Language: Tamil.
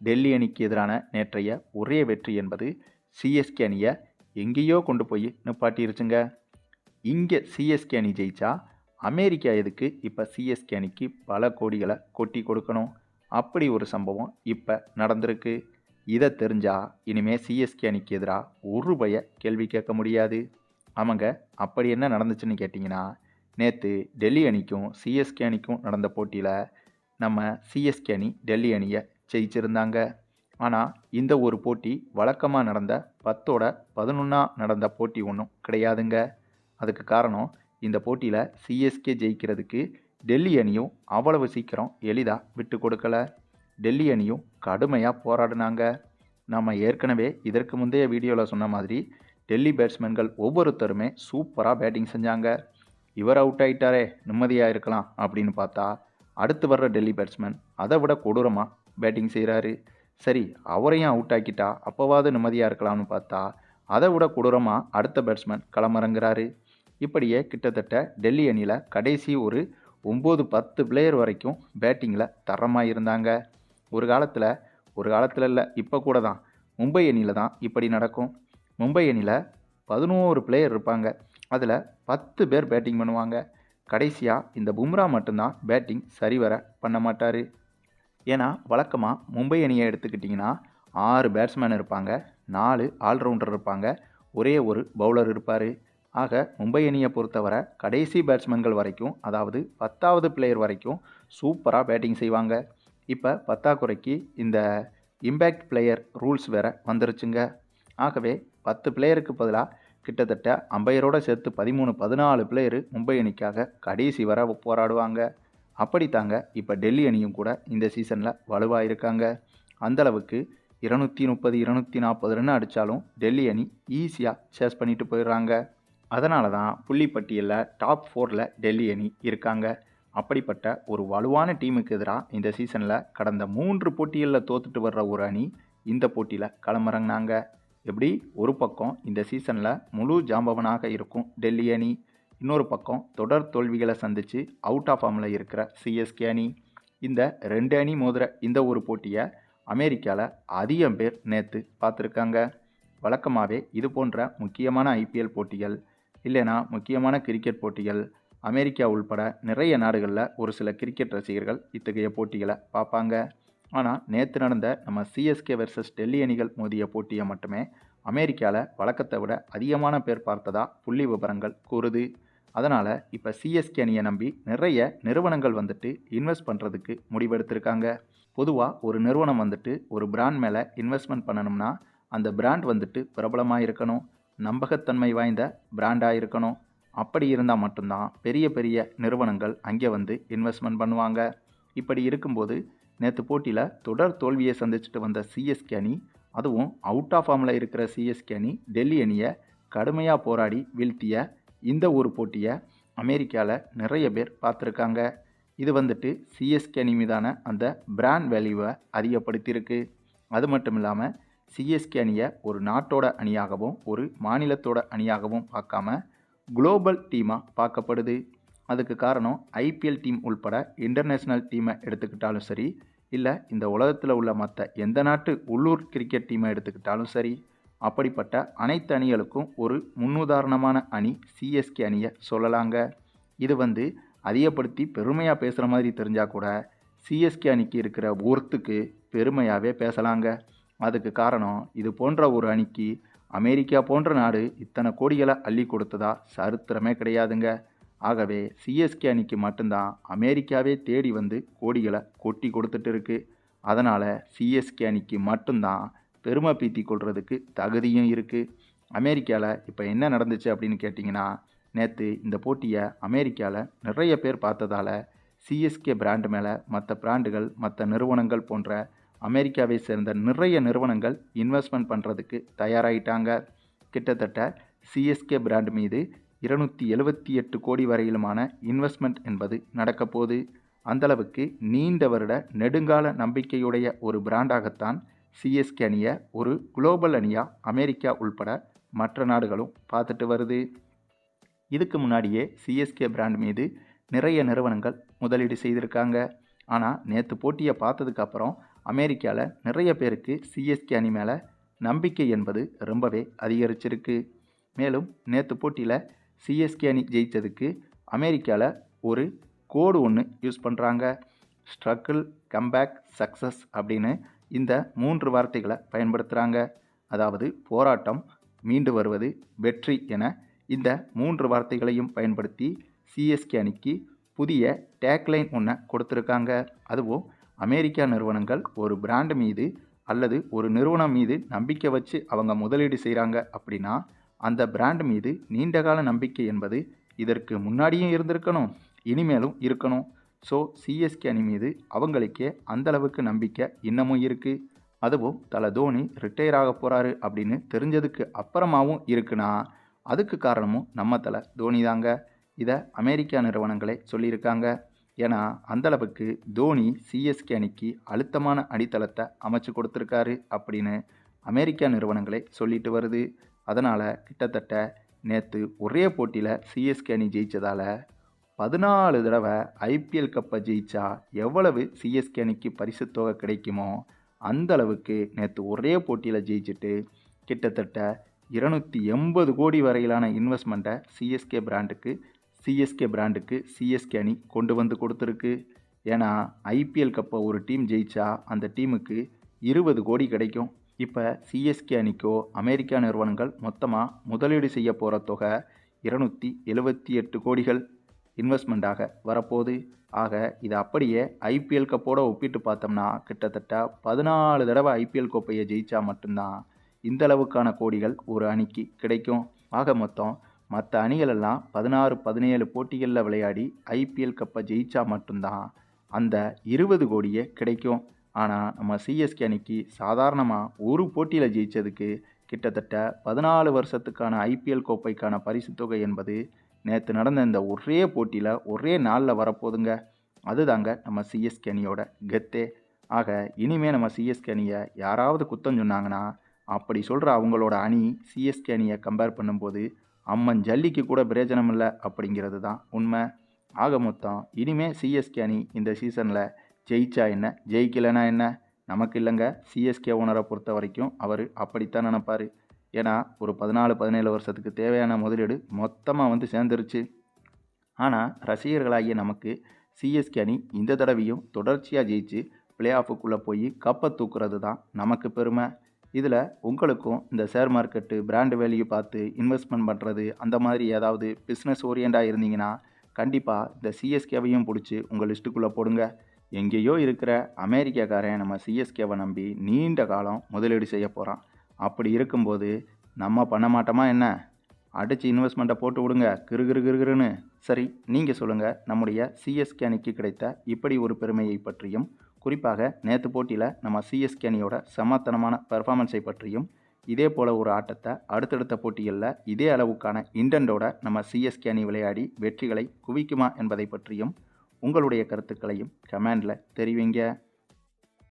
டெல்லி அணிக்கு எதிரான நேற்றைய ஒரே வெற்றி என்பது சிஎஸ்கே அணியை எங்கேயோ கொண்டு போய் நிப்பாட்டிருச்சுங்க. இங்கே சிஎஸ்கே அணி ஜெயிச்சா அமெரிக்கா எதுக்கு இப்போ சிஎஸ்கே அணிக்கு பல கோடிகளை கொட்டி கொடுக்கணும்? அப்படி ஒரு சம்பவம் இப்போ நடந்திருக்கு. இதை தெரிஞ்சா இனிமே சிஎஸ்கே அணிக்கு எதிராக ஒரு பய கேள்வி கேட்க முடியாது. ஆமாங்க, அப்படி என்ன நடந்துச்சுன்னு கேட்டிங்கன்னா, நேற்று டெல்லி அணிக்கும் சிஎஸ்கே அணிக்கும் நடந்த போட்டியில் நம்ம சிஎஸ்கே அணி டெல்லி அணியை ஜெயிச்சிருந்தாங்க. ஆனால் இந்த ஒரு போட்டி வழக்கமாக நடந்த 10ஓட 11 நடந்த போட்டி ஒன்றும் கிடையாதுங்க. அதுக்கு காரணம், இந்த போட்டியில் சிஎஸ்கே ஜெயிக்கிறதுக்கு டெல்லி அணியும் அவ்வளவு சீக்கிரம் எளிதாக விட்டு கொடுக்கல. டெல்லி அணியும் கடுமையாக போராடினாங்க. நம்ம ஏற்கனவே இதற்கு முந்தைய வீடியோவில் சொன்ன மாதிரி டெல்லி பேட்ஸ்மேன்கள் ஒவ்வொருத்தருமே சூப்பராக பேட்டிங் செஞ்சாங்க. இவர் அவுட் ஆகிட்டாரே, நிம்மதியாக இருக்கலாம் அப்படின்னு பார்த்தா, அடுத்து வர்ற டெல்லி பேட்ஸ்மேன் அதை விட கொடூரமாக பேட்டிங் செய்கிறாரு. சரி, அவரையும் அவுட் ஆக்கிட்டா அப்போவாது நிம்மதியாக இருக்கலாம்னு பார்த்தா, அதை விட கொடூரமாக அடுத்த பேட்ஸ்மேன் களமிறங்குறாரு. இப்படியே கிட்டத்தட்ட டெல்லி அணியில் கடைசி ஒரு 9-10 பிளேயர் வரைக்கும் பேட்டிங்கில் தரமாக இருந்தாங்க. ஒரு காலத்தில் இல்லை, இப்போ கூட தான் மும்பை அணியில் தான் இப்படி நடக்கும். மும்பை அணியில் 11 பிளேயர் இருப்பாங்க. அதில் 10 பேர் பேட்டிங் பண்ணுவாங்க. கடைசியாக இந்த பும்ரா மட்டும்தான் பேட்டிங் சரிவர பண்ண மாட்டார். ஏன்னா வழக்கமாக மும்பை அணியை எடுத்துக்கிட்டிங்கன்னா 6 பேட்ஸ்மேன் இருப்பாங்க, 4 ஆல்ரவுண்டர் இருப்பாங்க, ஒரே ஒரு பவுலர் இருப்பார். ஆக மும்பை அணியை பொறுத்தவரை கடைசி பேட்ஸ்மேன்கள் வரைக்கும், அதாவது 10வது பிளேயர் வரைக்கும் சூப்பராக பேட்டிங் செய்வாங்க. இப்போ பத்தாக்குறைக்கு இந்த இம்பேக்ட் பிளேயர் ரூல்ஸ் வேறு வந்துருச்சுங்க. ஆகவே 10 பிளேயருக்கு பதிலாக கிட்டத்தட்ட அம்பையரோடு சேர்த்து 13-14 பிளேயரு மும்பை அணிக்காக கடைசி வர போராடுவாங்க. அப்படித்தாங்க இப்போ டெல்லி அணியும் கூட இந்த சீசனில் வலுவாக இருக்காங்க. அந்தளவுக்கு 230-240 ரன் அடித்தாலும் டெல்லி அணி ஈஸியாக சேஸ் பண்ணிட்டு போயிடுறாங்க. அதனால தான் புள்ளிப்பட்டியலில் டாப் 4ல் டெல்லி அணி இருக்காங்க. அப்படிப்பட்ட ஒரு வலுவான டீமுக்கு எதிராக இந்த சீசனில் கடந்த 3 போட்டிகளில் தோத்துட்டு வர்ற ஒரு அணி இந்த போட்டியில் களமிறங்கினாங்க. எப்படி ஒரு பக்கம் இந்த சீசனில் முழு ஜாம்பவனாக இருக்கும் டெல்லி அணி, இன்னொரு பக்கம் தொடர் தோல்விகளை சந்தித்து அவுட் ஆஃப் ஃபார்மில் இருக்கிற சிஎஸ்கே அணி. இந்த 2 அணி மோதுற இந்த ஒரு போட்டியை அமெரிக்காவில் அதிகம் பேர் நேற்று பார்த்துருக்காங்க. வழக்கமாகவே இது போன்ற முக்கியமான ஐபிஎல் போட்டிகள் இல்லைனா முக்கியமான கிரிக்கெட் போட்டிகள் அமெரிக்கா உள்பட நிறைய நாடுகளில் ஒரு சில கிரிக்கெட் ரசிகர்கள் இத்தகைய போட்டிகளை பார்ப்பாங்க. ஆனால் நேற்று நடந்த நம்ம சிஎஸ்கே வெர்சஸ் டெல்லி அணிகள் மோதிய போட்டியை மட்டுமே அமெரிக்காவில் வழக்கத்தை விட அதிகமான பேர் பார்த்ததா புள்ளி விவரங்கள் கூறுது. அதனால் இப்போ சிஎஸ்கே அணியை நம்பி நிறைய நிறுவனங்கள் வந்துட்டு இன்வெஸ்ட் பண்ணுறதுக்கு முடிவெடுத்திருக்காங்க. பொதுவாக ஒரு நிறுவனம் வந்துட்டு ஒரு பிராண்ட் மேலே இன்வெஸ்ட்மெண்ட் பண்ணணும்னா அந்த பிராண்ட் வந்துட்டு பிரபலமாக இருக்கணும், நம்பகத்தன்மை வாய்ந்த பிராண்டாக இருக்கணும். அப்படி இருந்தால் மட்டும்தான் பெரிய பெரிய நிறுவனங்கள் அங்கே வந்து இன்வெஸ்ட்மெண்ட் பண்ணுவாங்க. இப்படி இருக்கும்போது நேற்று போட்டியில் தொடர் தோல்வியை சந்திச்சுட்டு வந்த சிஎஸ்கே அணி, அதுவும் அவுட் ஆஃப் ஃபார்மில் இருக்கிற சிஎஸ்கே அணி டெல்லி அணியை கடுமையாக போராடி வீழ்த்திய இந்த ஒரு போட்டியை அமெரிக்காவில் நிறைய பேர் பார்த்துருக்காங்க. இது வந்துட்டு சிஎஸ்கே அணி மீதான அந்த பிராண்ட் வேல்யூவை அதிகப்படுத்தியிருக்கு. அது மட்டும் இல்லாமல் சிஎஸ்கே அணியை ஒரு நாட்டோட அணியாகவும் ஒரு மாநிலத்தோட அணியாகவும் பார்க்காம குளோபல் டீமாக பார்க்கப்படுது. அதுக்கு காரணம் ஐபிஎல் டீம் உள்பட இன்டர்நேஷ்னல் டீமை எடுத்துக்கிட்டாலும் சரி, இல்லை இந்த உலகத்தில் உள்ள மற்ற எந்த நாட்டு உள்ளூர் கிரிக்கெட் டீமை எடுத்துக்கிட்டாலும் சரி, அப்படிப்பட்ட அனைத்து அணிகளுக்கும் ஒரு முன்னுதாரணமான அணி சிஎஸ்கே அணியை சொல்லலாங்க. இது வந்து அதிகப்படுத்தி பெருமையாக பேசுகிற மாதிரி தெரிஞ்சால் கூட சிஎஸ்கே அணிக்கு இருக்கிற ஒர்த்துக்கு பெருமையாகவே பேசலாங்க. அதுக்கு காரணம், இது போன்ற ஒரு அணிக்கு அமெரிக்கா போன்ற நாடு இத்தனை கோடிகளை அள்ளி கொடுத்ததா சரித்திரமே கிடையாதுங்க. ஆகவே சிஎஸ்கே அணிக்கு மட்டும்தான் அமெரிக்காவே தேடி வந்து கோடிகளை கொட்டி கொடுத்துட்டு இருக்கு. அதனால் சிஎஸ்கே அணிக்கு மட்டும்தான் பெருமை பீத்தி கொள்றதுக்கு தகுதியும் இருக்குது. அமெரிக்காவில் இப்போ என்ன நடந்துச்சு அப்படின்னு கேட்டிங்கன்னா, நேற்று இந்த போட்டியை அமெரிக்காவில் நிறைய பேர் பார்த்ததால் சிஎஸ்கே பிராண்டு மேலே மற்ற பிராண்டுகள் மற்ற நிறுவனங்கள் போன்ற அமெரிக்காவை சேர்ந்த நிறைய நிறுவனங்கள் இன்வெஸ்ட்மெண்ட் பண்ணுறதுக்கு தயாராகிட்டாங்க. கிட்டத்தட்ட சிஎஸ்கே பிராண்ட் மீது 278 கோடி வரையிலுமான இன்வெஸ்ட்மெண்ட் என்பது நடக்க போகுது. அந்தளவுக்கு நீண்ட வருட நெடுங்கால நம்பிக்கையுடைய ஒரு பிராண்டாகத்தான் சிஎஸ்கே அணியை ஒரு குளோபல் அணியாக அமெரிக்கா உள்பட மற்ற நாடுகளும் பார்த்துட்டு வருது. இதுக்கு முன்னாடியே சிஎஸ்கே பிராண்ட் மீது நிறைய நிறுவனங்கள் முதலீடு செய்திருக்காங்க. ஆனால் நேற்று போட்டியை பார்த்ததுக்கப்புறம் அமெரிக்காவில் நிறைய பேருக்கு சிஎஸ்கே அணி மேலே நம்பிக்கை என்பது ரொம்பவே அதிகரிச்சிருக்கு. மேலும் நேற்று போட்டியில் சிஎஸ்கே அணி ஜெயித்ததுக்கு அமெரிக்காவில் ஒரு கோடு ஒன்று யூஸ் பண்ணுறாங்க. ஸ்ட்ரகிள், கம்பேக், சக்ஸஸ் அப்படின்னு இந்த 3 வார்த்தைகளை பயன்படுத்துகிறாங்க. அதாவது போராட்டம், மீண்டு வருவது, வெற்றி என இந்த 3 வார்த்தைகளையும் பயன்படுத்தி சிஎஸ்கே அணிக்கு புதிய டேக்லைன் ஒன்று கொடுத்துருக்காங்க. அதுவும் அமெரிக்கா நிறுவனங்கள் ஒரு பிராண்டு மீது அல்லது ஒரு நிறுவனம் மீது நம்பிக்கை வச்சு அவங்க முதலீடு செய்கிறாங்க அப்படின்னா அந்த பிராண்டு மீது நீண்டகால நம்பிக்கை என்பது இதற்கு முன்னாடியும் இருந்திருக்கணும், இனிமேலும் இருக்கணும். ஸோ சிஎஸ்கே அணி மீது அவங்களுக்கே அந்தளவுக்கு நம்பிக்கை இன்னமும் இருக்குது. அதுவும் தல தோனி ரிட்டையர் ஆக போகிறாரு அப்படின்னு தெரிஞ்சதுக்கு அப்புறமாவும் இருக்குன்னா அதுக்கு காரணமும் நம்ம தல தோனி தாங்க. இதை அமெரிக்கா நிறுவனங்களே சொல்லியிருக்காங்க. ஏன்னா அந்தளவுக்கு தோனி சிஎஸ்கே அணிக்கு அழுத்தமான அடித்தளத்தை அமைச்சு கொடுத்துருக்காரு அப்படின்னு அமெரிக்கா நிறுவனங்களே சொல்லிட்டு வருது. அதனால் கிட்டத்தட்ட நேற்று ஒரே போட்டியில் சிஎஸ்கே அணி ஜெயித்ததால் 14 தடவை ஐபிஎல் கப்பை ஜெயிச்சா எவ்வளவு சிஎஸ்கே அணிக்கு பரிசு தொகை கிடைக்குமோ அந்தளவுக்கு நேற்று ஒரே போட்டியில் ஜெயிச்சுட்டு கிட்டத்தட்ட 280 கோடி வரையிலான இன்வெஸ்ட்மெண்ட்டை சிஎஸ்கே பிராண்டுக்கு சிஎஸ்கே அணி கொண்டு வந்து கொடுத்துருக்கு. ஏன்னா ஐபிஎல் கப்பை ஒரு டீம் ஜெயிச்சா அந்த டீமுக்கு 20 கோடி கிடைக்கும். இப்போ சிஎஸ்கே அணிக்கோ அமெரிக்கா நிறுவனங்கள் மொத்தமாக முதலீடு செய்ய போகிற தொகை 278 கோடிகள் இன்வெஸ்ட்மெண்ட்டாக வரப்போகுது. ஆக இது அப்படியே ஐபிஎல் கப்போடு ஒப்பிட்டு பார்த்தோம்னா கிட்டத்தட்ட 14 தடவை ஐபிஎல் கோப்பையை ஜெயிச்சா மட்டும்தான் இந்த அளவுக்கான கோடிகள் ஒரு அணிக்கு கிடைக்கும். ஆக மொத்தம் மற்ற அணிகளெல்லாம் 16, 17 போட்டிகளில் விளையாடி ஐபிஎல் கப்பை ஜெயிச்சா மட்டும்தான் அந்த 20 கோடியே கிடைக்கும். ஆனால் நம்ம சிஎஸ்கே அணிக்கு சாதாரணமாக ஒரு போட்டியில் ஜெயித்ததுக்கு கிட்டத்தட்ட 14 வருஷத்துக்கான ஐபிஎல் கோப்பைக்கான பரிசு தொகை என்பது நேற்று நடந்த இந்த ஒரே போட்டியில் ஒரே நாளில் வரப்போதுங்க. அதுதாங்க நம்ம சிஎஸ்கே அணியோட கெத்தே. ஆக இனிமேல் நம்ம சிஎஸ்கே அணியை யாராவது குத்தம் சொன்னாங்கன்னா அப்படி சொல்கிற அவங்களோட அணி சிஎஸ்கே அணியை கம்பேர் பண்ணும்போது அம்மன் ஜல்லிக்கு கூட பிரயோஜனம் இல்லை அப்படிங்கிறது தான் உண்மை. ஆக மொத்தம் இனிமேல் சிஎஸ்கே அணி இந்த சீசனில் ஜெயிச்சா என்ன, ஜெயிக்கலைன்னா என்ன நமக்கு இல்லைங்க. சிஎஸ்கே ஓனரை பொறுத்த வரைக்கும் அவர் அப்படித்தான் நினைப்பார். ஏன்னா ஒரு 14, 17 வருஷத்துக்கு தேவையான முதலீடு மொத்தமாக வந்து சேர்ந்துருச்சு. ஆனால் ரசிகர்களாகிய நமக்கு சிஎஸ்கே அணி இந்த தடவையும் தொடர்ச்சியாக ஜெயிச்சு பிளே ஆஃபுக்குள்ளே போய் கப்பை தூக்குறது தான் நமக்கு பெருமை. இதில் உங்களுக்கும் இந்த ஷேர் மார்க்கெட்டு பிராண்டு வேல்யூ பார்த்து இன்வெஸ்ட்மெண்ட் பண்ணுறது அந்த மாதிரி ஏதாவது பிஸ்னஸ் ஓரியண்டாக இருந்தீங்கன்னா கண்டிப்பாக இந்த சிஎஸ்கேவையும் பிடிச்சி உங்கள் லிஸ்ட்டுக்குள்ளே போடுங்க. எங்கேயோ இருக்கிற அமெரிக்காக்காரன் நம்ம சிஎஸ்கேவை நம்பி நீண்ட காலம் முதலீடு செய்ய போகிறான். அப்படி இருக்கும்போது நம்ம பண்ண மாட்டோமா என்ன? அடித்து இன்வெஸ்ட்மெண்ட்டை போட்டு விடுங்க கிருகிருன்னு. சரி, நீங்கள் சொல்லுங்கள், நம்முடைய சிஎஸ்கே அணிக்கு கிடைத்த இப்படி ஒரு பெருமையை பற்றியும் குறிப்பாக நேற்று போட்டியில் நம்ம சிஎஸ்கே அணியோட சமத்தனமான பெர்ஃபார்மன்ஸை பற்றியும் இதே போல் ஒரு ஆட்டத்தை அடுத்தடுத்த போட்டிகளில் இதே அளவுக்கான இன்டென்டோட நம்ம சிஎஸ்கே அணி விளையாடி வெற்றிகளை குவிக்குமா என்பதை பற்றியும் உங்களுடைய கருத்துக்களையும் கமெண்டில் தெரிவிங்க.